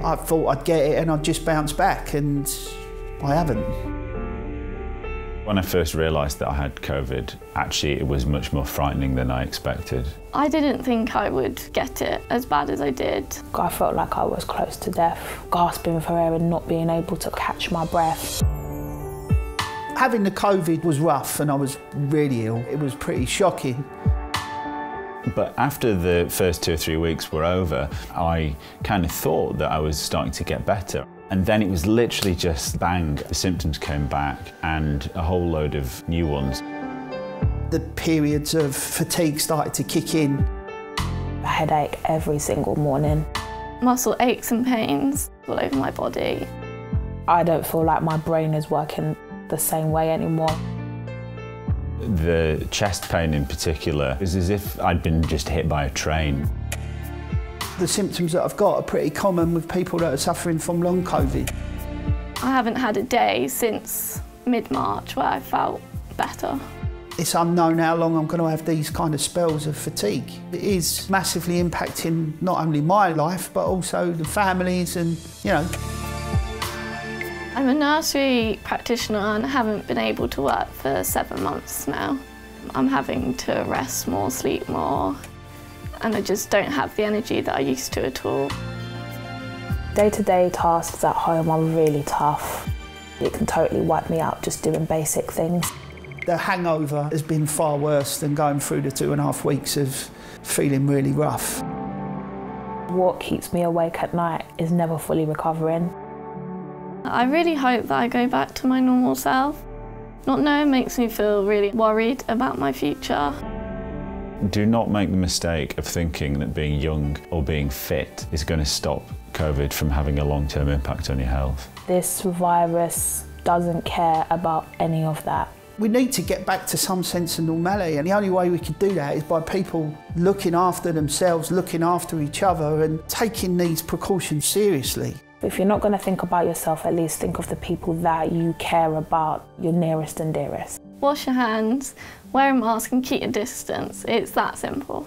I thought I'd get it and I'd just bounce back, and I haven't. When I first realised that I had COVID, actually it was much more frightening than I expected. I didn't think I would get it as bad as I did. I felt like I was close to death, gasping for air and not being able to catch my breath. Having the COVID was rough and I was really ill. It was pretty shocking. But after the first 2 or 3 weeks were over, I kind of thought that I was starting to get better. And then it was literally just bang, the symptoms came back and a whole load of new ones. The periods of fatigue started to kick in. A headache every single morning. Muscle aches and pains all over my body. I don't feel like my brain is working the same way anymore. The chest pain in particular is as if I'd been just hit by a train. The symptoms that I've got are pretty common with people that are suffering from long COVID. I haven't had a day since mid-March where I felt better. It's unknown how long I'm going to have these kind of spells of fatigue. It is massively impacting not only my life, but also the families and, you know. I'm a nursery practitioner and haven't been able to work for 7 months now. I'm having to rest more, sleep more, and I just don't have the energy that I used to at all. Day-to-day tasks at home are really tough. It can totally wipe me out just doing basic things. The hangover has been far worse than going through the 2.5 weeks of feeling really rough. What keeps me awake at night is never fully recovering. I really hope that I go back to my normal self. Not knowing makes me feel really worried about my future. Do not make the mistake of thinking that being young or being fit is going to stop COVID from having a long-term impact on your health. This virus doesn't care about any of that. We need to get back to some sense of normality, and the only way we can do that is by people looking after themselves, looking after each other and taking these precautions seriously. If you're not going to think about yourself, at least think of the people that you care about, your nearest and dearest. Wash your hands, wear a mask and keep your distance. It's that simple.